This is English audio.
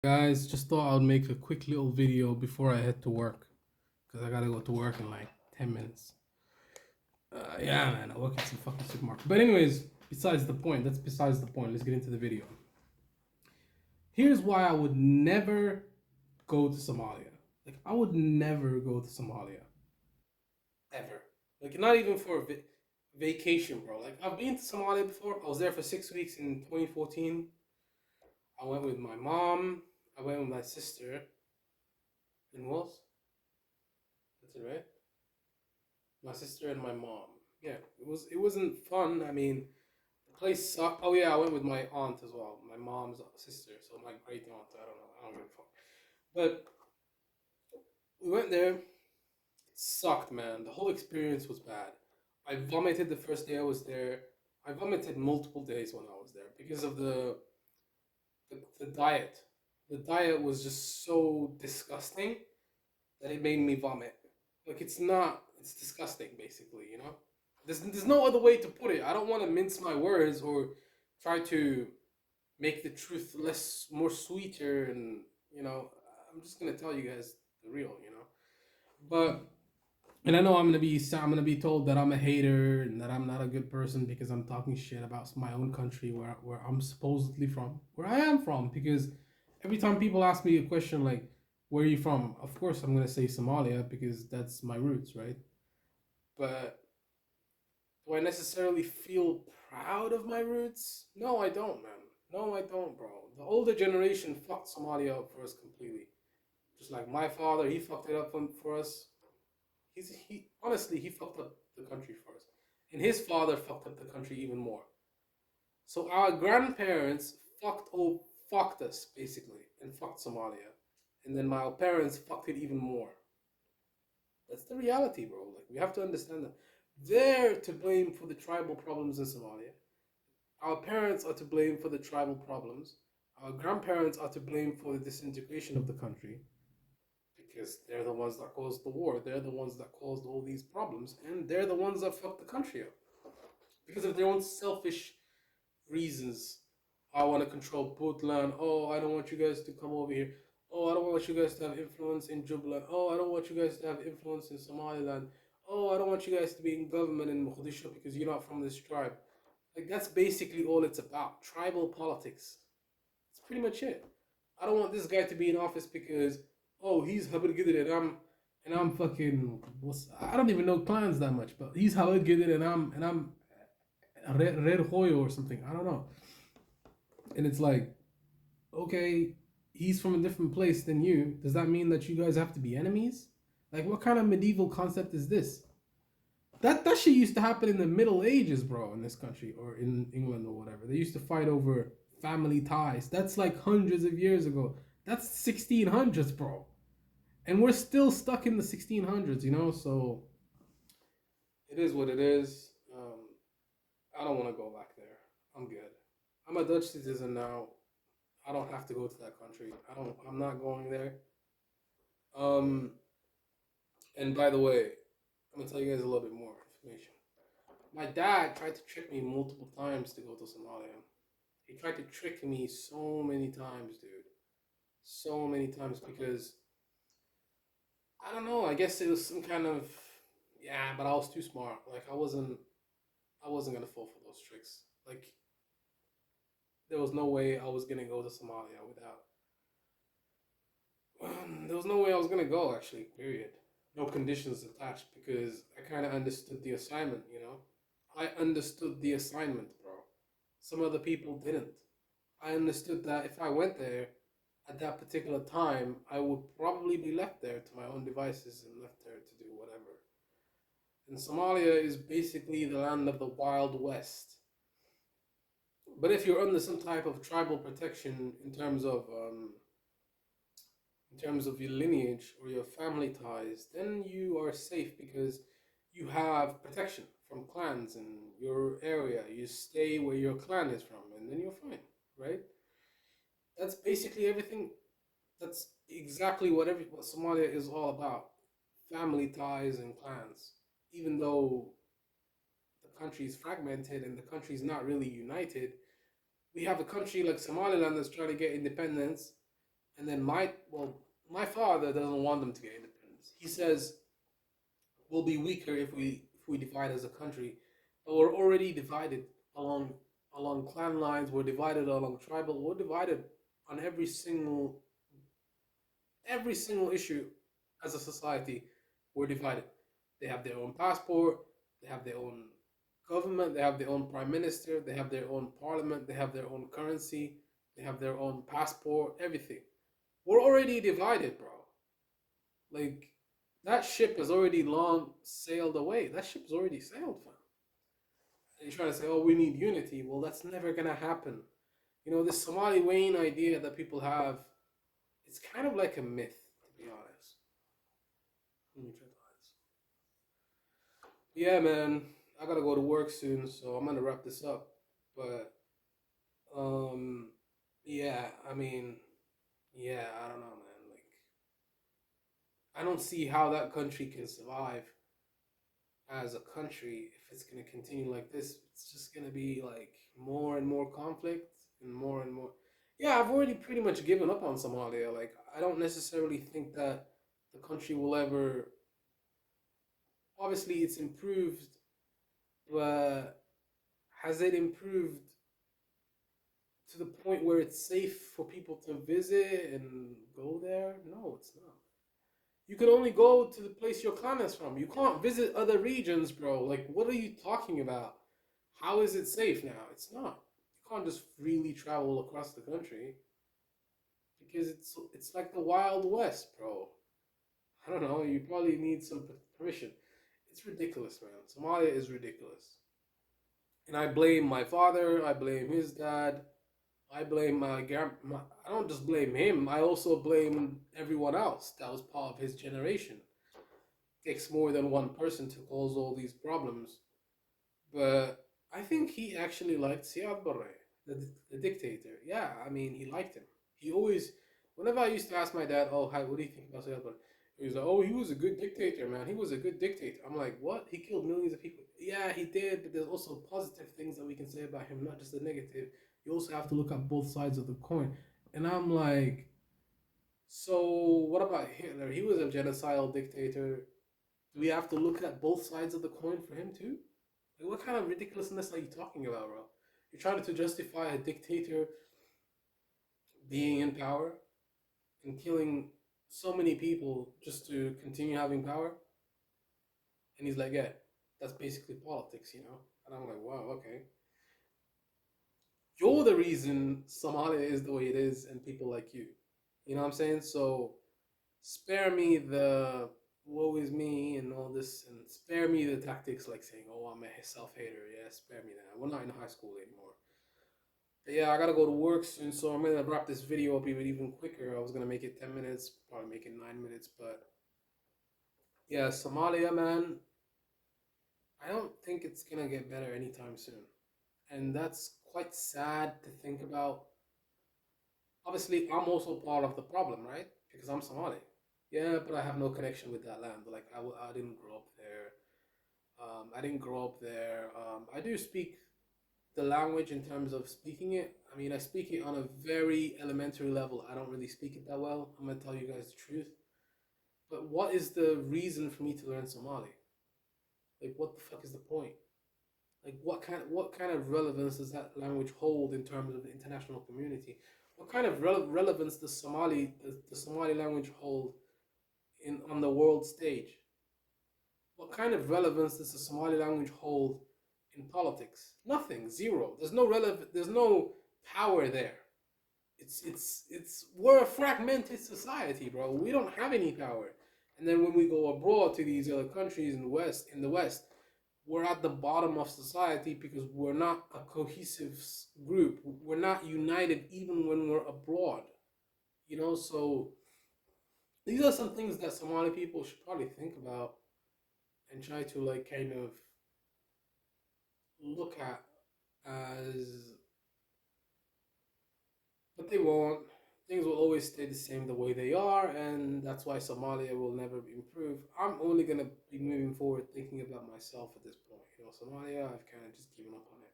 Guys, just thought I'd make a quick little video before I head to work because I gotta go to work in like 10 minutes. Yeah, man, I work at some fucking supermarket. But, anyways, besides the point, that's besides the point. Let's get into the video. Here's why I would never go to Somalia. Like, I would never go to Somalia. Ever. Like, not even for a vacation, bro. Like, I've been to Somalia before. I was there for 6 weeks in 2014. I went with my mom, I went with my sister, and who else? That's it, right? My sister and my mom. Yeah, it wasn't fun. I mean, the place sucked. Oh yeah, I went with my aunt as well, my mom's sister, so my great aunt. I don't know. I don't give a fuck. But we went there. It sucked, man. The whole experience was bad. I vomited the first day I was there. I vomited multiple days when I was there because of the diet. The diet was just so disgusting that it made me vomit. Like it's disgusting, basically. There's no other way to put it. I don't want to mince my words or try to make the truth more sweeter, and I'm just gonna tell you guys the real. But and I know I'm gonna be told that I'm a hater and that I'm not a good person because I'm talking shit about my own country where I'm supposedly from, where I am from. Because every time people ask me a question like, "Where are you from?" Of course I'm gonna say Somalia because that's my roots, right? But do I necessarily feel proud of my roots? No, I don't, man. No, I don't, bro. The older generation fucked Somalia up for us completely. Just like my father, he fucked it up for us. He honestly he fucked up the country for us, and his father fucked up the country even more. So our grandparents fucked us basically and fucked Somalia, and then my parents fucked it even more. That's the reality, bro. Like we have to understand that they're to blame for the tribal problems in Somalia. Our parents are to blame for the tribal problems. Our grandparents are to blame for the disintegration of the country because they're the ones that caused the war. They're the ones that caused all these problems, and they're the ones that fucked the country up because of their own selfish reasons. I want to control Puntland. Oh, I don't want you guys to come over here. Oh, I don't want you guys to have influence in Jubaland. Oh, I don't want you guys to have influence in Somaliland. Oh, I don't want you guys to be in government in Mogadishu because you're not from this tribe. Like that's basically all it's about. Tribal politics. That's pretty much it. I don't want this guy to be in office because he's Habib Gideon and I'm fucking I don't even know clans that much, but he's Habib Gideon and I'm Red Hoyo or something. I don't know. And it's like, okay, he's from a different place than you. Does that mean that you guys have to be enemies? Like, what kind of medieval concept is this? That shit used to happen in the Middle Ages, bro, in this country or in England or whatever. They used to fight over family ties. That's like hundreds of years ago. That's 1600s, bro. And we're still stuck in the 1600s. So it is what it is. I don't want to go back there. I'm good. I'm a Dutch citizen now. I don't have to go to that country. I'm not going there. Um and by the way, I'm gonna tell you guys a little bit more information. My dad tried to trick me multiple times to go to Somalia. He tried to trick me so many times, dude. So many times because I don't know, I guess it was some kind of yeah, but I was too smart. Like I wasn't gonna fall for those tricks. Like there was no way I was gonna go to Somalia without there was no way I was gonna go actually, period. No conditions attached because I kinda understood the assignment. I understood the assignment, bro. Some other people didn't. I understood that if I went there at that particular time, I would probably be left there to my own devices and left there to do whatever. And Somalia is basically the land of the Wild West. But if you're under some type of tribal protection in terms of your lineage or your family ties, then you are safe because you have protection from clans in your area. You stay where your clan is from, and then you're fine, right? That's basically everything. That's exactly what Somalia is all about: family ties and clans. Even though the country is fragmented and the country is not really united, we have a country like Somaliland that's trying to get independence, And then my father doesn't want them to get independence. He says we'll be weaker if we divide as a country, but we're already divided along clan lines. We're divided along tribal. We're divided on every single issue as a society. We're divided. They have their own passport. They have their own government. They have their own prime minister. They have their own parliament. They have their own currency. They have their own passport. Everything. We're already divided, bro. Like that ship has already long sailed away. That ship's already sailed, fam. And you're trying to say, "Oh, we need unity." Well, that's never gonna happen. You know, this Somali Wayne idea that people have, it's kind of like a myth, to be honest. Let me try this. Yeah, man, I gotta go to work soon, so I'm gonna wrap this up. But um, yeah, I mean, yeah, I don't know, man. Like, I don't see how that country can survive as a country if it's gonna continue like this. It's just gonna be like more and more conflict and more and more. Yeah, I've already pretty much given up on Somalia. Like, I don't necessarily think that the country will ever. Obviously, it's improved, but has it improved to the point where it's safe for people to visit and go there? No, it's not. You can only go to the place your clan is from. You can't visit other regions, bro. Like, what are you talking about? How is it safe now? It's not. You can't just freely travel across the country because it's like the Wild West, bro. I don't know. You probably need some permission. It's ridiculous, man. Somalia is ridiculous. And I blame my father. I blame his dad. I blame I don't just blame him. I also blame everyone else that was part of his generation. It takes more than one person to cause all these problems. But I think he actually liked Siad Barre, the dictator. Yeah, I mean, he liked him. He always, whenever I used to ask my dad, "Oh, hi, what do you think about Siad Barre?" He was like, "Oh, he was a good dictator, man. He was a good dictator." I'm like, "What? He killed millions of people." Yeah, he did, but there's also positive things that we can say about him, not just the negative. You also have to look at both sides of the coin. And I'm like, so what about Hitler? He was a genocidal dictator. Do we have to look at both sides of the coin for him too? Like, what kind of ridiculousness are you talking about, bro? You're trying to justify a dictator being in power and killing so many people just to continue having power? And he's like, yeah, that's basically politics, you know? And I'm like, wow, okay. You're the reason Somalia is the way it is and people like you. You know what I'm saying? So spare me the woe is me and all this, and spare me the tactics like saying, oh, I'm a self hater. Yeah, spare me that. We're not in high school anymore. But yeah, I gotta go to work soon, so I'm gonna wrap this video up even quicker. I was gonna make it 10 minutes, probably make it 9 minutes, but yeah, Somalia, man, I don't think it's gonna get better anytime soon. And that's quite sad to think about. Obviously, I'm also part of the problem, right? Because I'm Somali. Yeah, but I have no connection with that land. Like, I didn't grow up there. I didn't grow up there. I do speak the language in terms of speaking it. I mean, I speak it on a very elementary level. I don't really speak it that well. I'm gonna tell you guys the truth. But what is the reason for me to learn Somali? Like, what the fuck is the point? Like, what kind of relevance does that language hold in terms of the international community? What kind of relevance does the Somali language hold in on the world stage? What kind of relevance does the Somali language hold in politics? Nothing, zero. There's no power there. It's we're a fragmented society, bro. We don't have any power. And then when we go abroad to these other countries in the West, we're at the bottom of society because we're not a cohesive group. We're not united even when we're abroad. You know, so these are some things that Somali people should probably think about and try to like kind of look at as, but they won't. Things will always stay the same the way they are, and that's why Somalia will never improve. I'm only gonna be moving forward thinking about myself at this point. You know, Somalia, I've kind of just given up on it.